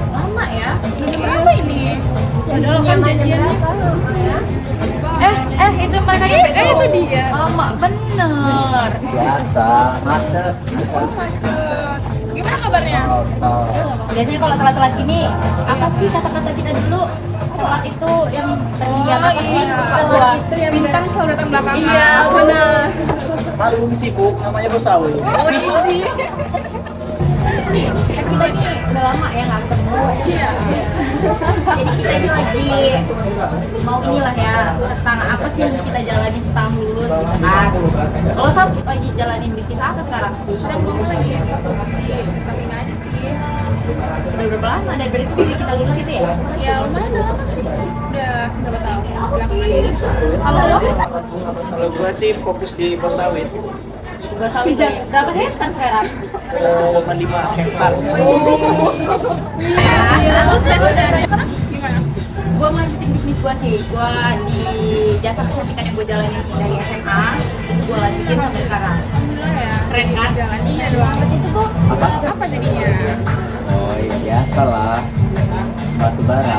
Lama ya? Jam berapa ini? Padahal kan janjiannya itu mereka nyampe tuh. Itu dia. Lama bener. Biasa, macet. Gimana kabarnya? Biasanya kalau telat-telat gini, apa sih kata-kata kita dulu? Telat itu yang terdiam apa sih? Telat itu yang bintang selalu datang belakangan. Iya, benar. Malu sibuk, namanya Bosawi. Oh, ini. Kan kita ini udah lama ya nggak ketemu. Iya. Jadi kita ini lagi mau inilah ya tentang apa sih yang kita jalani setelah lulus gitu kan. Kalau Sab lagi jalanin bisnis apa sekarang? Sekarang gue lagi di Pertamina aja sih. Udah berapa lama dari diri kita lulus itu ya? Ya lumayan lama sih. Udah berapa tahun? Belakangan ini. Kalau lo? Kalau gua sih fokus di Bosawi. Gak tahu itu berapa hektar sekarang? 1,5 hektar. Ya, terus sekarang Gimana? gue melanjutin bisnis gue sih. Gue di jasa kecantikan yang gue jalanin dari SMA itu gue lanjutin sampai sekarang. Alhamdulillah ya. Keren kan? Jalan iya doang. Itu tuh Apa jadinya? Oh iya biasa lah. Batu bara.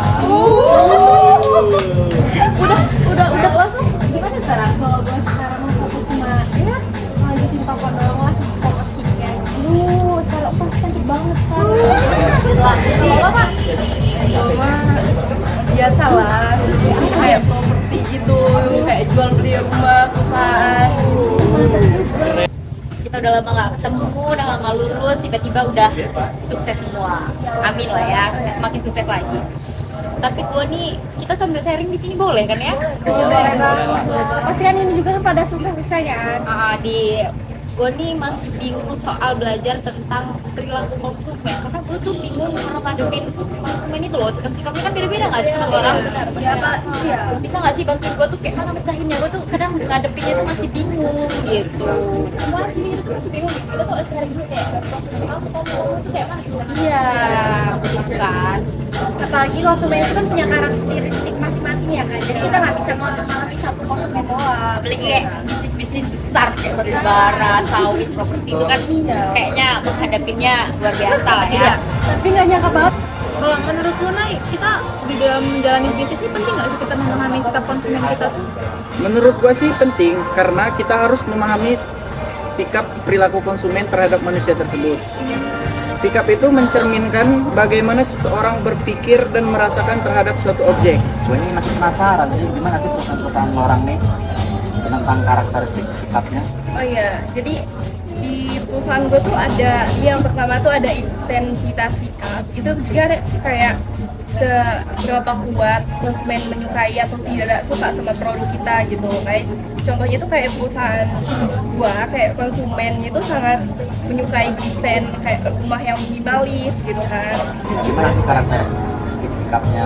udah langsung gimana sekarang? Kalau gue sekarang mau fokus cuma ya lanjutin toko doang lah, fokus skincare. Sekarang pas cantik banget sekarang. Jadi apa? Biasa lah. Kayak properti gitu, kayak jual beli rumah, perusahaan. Kita udah lama nggak ketemu, udah lama lulus, tiba-tiba udah sukses semua. Amin lah ya, makin sukses lagi. Tapi gue nih, kita sambil sharing di sini boleh kan ya? Boleh banget. Pasti kan ini juga kan pada susah-susah kan. Di gue nih masih bingung soal belajar tentang perilaku konsumen karena gue tuh bingung cara ngadepin konsumen itu loh. Sikapnya kan beda-beda nggak sih sama orang? Ya apa? Iya. Bisa nggak sih bantuin gue tuh kayak mana mecahinnya? Gue tuh kadang ngadepinnya tuh masih bingung gitu. Semua sini itu masih bingung. Kita kalau sharing dulu kayak masuk kamu itu kayak mana? Iya, betul kan? Apalagi konsumen itu kan punya karakteristik masing-masing ya kan. Jadi kita nggak bisa mengalami satu konsumen doang. Apalagi kayak bisnis-bisnis besar kayak batu bara, sawit, properti itu kan kayaknya menghadapinya luar biasa lah ya. Tapi nggak nyangka banget. Kalau menurut lu Nay, kita di dalam menjalani bisnis ini penting nggak sih kita memahami sikap konsumen kita tuh? Menurut gua sih penting karena kita harus memahami sikap perilaku konsumen terhadap manusia tersebut. Sikap itu mencerminkan bagaimana seseorang berpikir dan merasakan terhadap suatu objek. Gue ini masih penasaran sih gimana sih perusahaan-perusahaan orang nih tentang karakteristik sikapnya. Oh iya, jadi di perusahaan gue tuh ada yang pertama tuh ada intensitas sikap. Itu juga kayak seberapa kuat konsumen menyukai atau tidak suka sama produk kita gitu. Kayak contohnya tuh kayak perusahaan gua kayak konsumennya itu sangat menyukai desain kayak rumah yang minimalis gitu kan. Gimana tuh karakteristik sikapnya?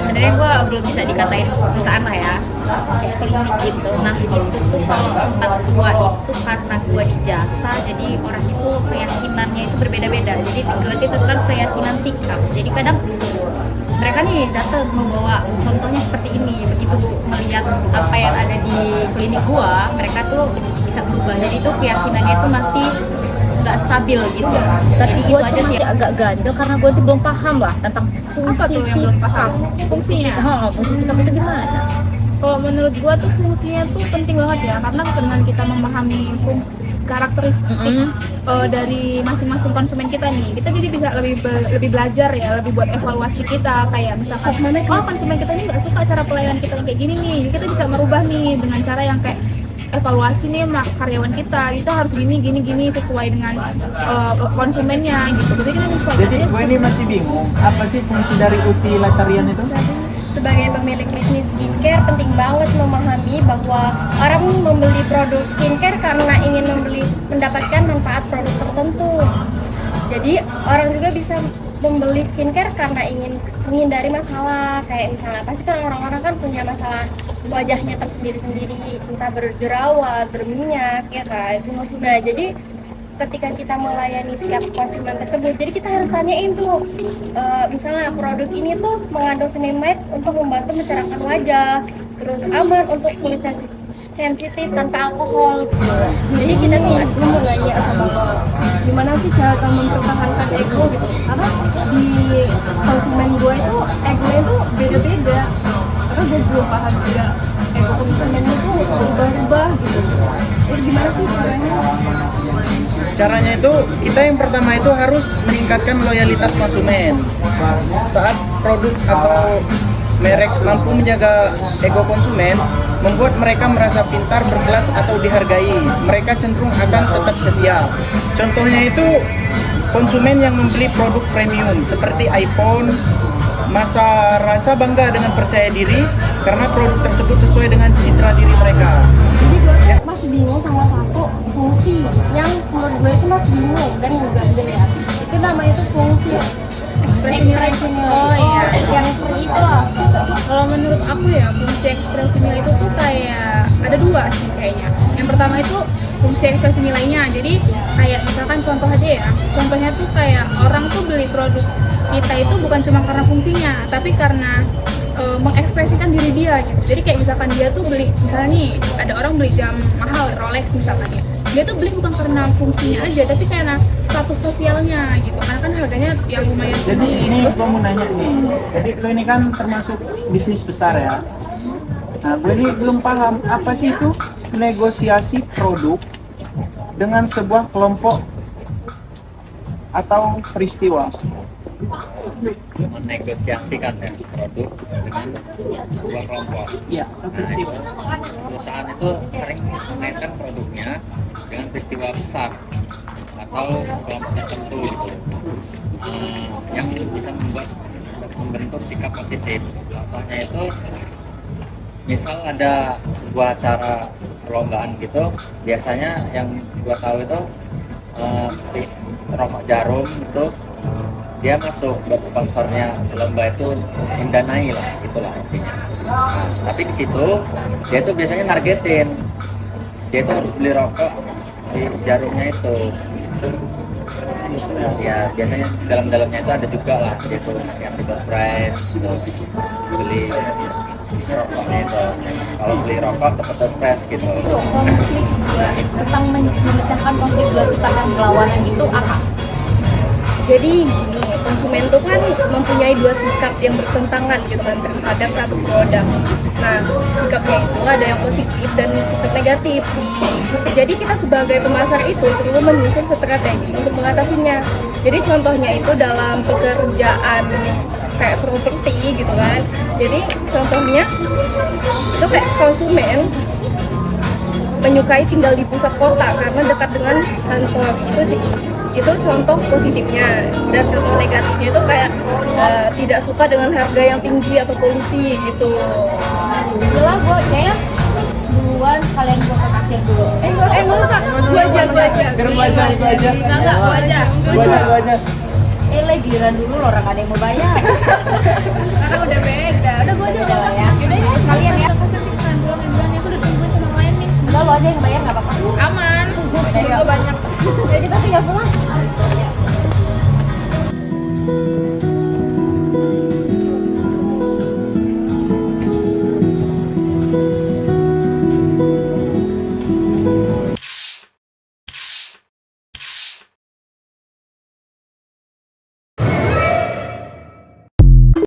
Sebenarnya gue belum bisa dikatain perusahaan lah ya, kayak klinik gitu. Nah itu tuh kalau tempat gue itu karena gue di jasa, jadi orang itu keyakinannya itu berbeda-beda. Jadi itu tentang keyakinan sikap. Jadi kadang mereka nih datang membawa contohnya seperti ini, begitu melihat apa yang ada di klinik gue, mereka tuh bisa berubah. Jadi itu keyakinannya itu masih nggak stabil gitu. Jadi itu aja sih agak ganjel karena gue tuh belum paham lah tentang fungsi Apa tuh yang belum paham? Fungsinya? fungsi sikap itu gimana? Kalau menurut gua tuh fungsinya tuh penting banget ya, karena dengan kita memahami karakteristik dari masing-masing konsumen kita nih. Kita jadi bisa lebih belajar ya, lebih buat evaluasi kita, kayak misalkan oh konsumen kita nih nggak suka cara pelayanan kita yang kayak gini nih, jadi kita bisa merubah nih dengan cara yang kayak evaluasi nih karyawan kita harus gini sesuai dengan konsumennya gitu. Jadi kita bisa. Jadi gue ini masih bingung, apa sih fungsi dari utilitarian itu? Sebagai pemilik bisnis skincare, penting banget memahami bahwa orang membeli produk skincare karena ingin mendapatkan manfaat produk tertentu. Jadi orang juga bisa membeli skincare karena ingin menghindari masalah, kayak misalnya pasti kan orang-orang kan punya masalah wajahnya tersendiri-sendiri, entah berjerawat, berminyak, ya kan. Nah, jadi ketika kita melayani setiap konsumen tersebut, jadi kita harus tanyain tuh, misalnya produk ini tuh mengandung niacinamide untuk membantu mencerahkan wajah, terus aman untuk kulit sensitif tanpa alkohol. Jadi kita tuh asli mau nanya sama lo, gimana sih cara kamu mempertahankan ego gitu? Karena di konsumen gue itu ego itu beda-beda. Karena gue belum paham juga ego konsumen itu berubah-ubah gitu. Terus gimana sih caranya? Caranya itu kita yang pertama itu harus meningkatkan loyalitas konsumen. Saat produk atau merek mampu menjaga ego konsumen, membuat mereka merasa pintar, berkelas atau dihargai, mereka cenderung akan tetap setia. Contohnya itu konsumen yang membeli produk premium seperti iPhone, rasa bangga dengan percaya diri karena produk tersebut sesuai dengan citra diri mereka. Jadi gue masih bingung sama satu fungsi yang menurut gue itu masih bingung dan juga ya. Itu namanya itu fungsi ekspresi nilai. Oh iya. Yang seperti itu lah. Kalau menurut aku ya, fungsi ekspresi nilai itu tuh kayak ada dua sih kayaknya. Yang pertama itu fungsi ekspresi nilainya. Jadi kayak misalkan contoh aja ya. Contohnya tuh kayak orang tuh beli produk kita itu bukan cuma karena fungsinya, tapi karena mengekspresikan diri dia gitu. Jadi kayak misalkan dia tuh beli, misalnya nih ada orang beli jam mahal Rolex misalkan ya. Dia tuh beli bukan karena fungsinya aja, tapi karena status sosialnya gitu. Karena kan harganya yang lumayan Jadi tinggi. ini gue mau nanya nih, jadi lo ini kan termasuk bisnis besar ya. Nah gue ini belum paham apa sih itu negosiasi produk dengan sebuah kelompok atau peristiwa. Menegosiasikan ya produk dengan sebuah kelompok. Iya, peristiwa. Perusahaan itu sering mengaitkan produknya dengan peristiwa besar atau kelompok tertentu gitu, yang bisa membentuk sikap positif. Contohnya itu misal ada sebuah acara perlombaan gitu, biasanya yang gua tahu itu rokok Jarum itu dia masuk buat sponsornya lomba itu mendanai lah, itulah intinya. Nah, tapi di situ dia tuh biasanya nargetin, dia tuh harus beli rokok si Jarumnya itu. Ya biasanya dalam-dalamnya itu ada juga lah, dia tuh ngasih artikel price gitu, beli rokoknya itu. Kalau beli rokok dapat price gitu. Konflik tentang memecahkan konflik dua sifat dan berlawanan itu apa? Jadi gini, konsumen tuh kan mempunyai dua sikap yang bertentangan gitu kan terhadap satu produk. Nah, sikapnya itu ada yang positif dan sikap negatif. Jadi kita sebagai pemasar itu perlu menyusun strategi untuk mengatasinya. Jadi contohnya itu dalam pekerjaan kayak properti gitu kan. Jadi contohnya itu kayak konsumen menyukai tinggal di pusat kota karena dekat dengan kantor, itu contoh positifnya. Dan contoh negatifnya itu kayak tidak suka dengan harga yang tinggi atau polusi gitu. Setelah saya duluan sekalian gue ke kasir dulu. Nggak usah, gue aja. Enggak, gua aja. Gua aja. Lebiran dulu loh, orang ada yang mau bayar.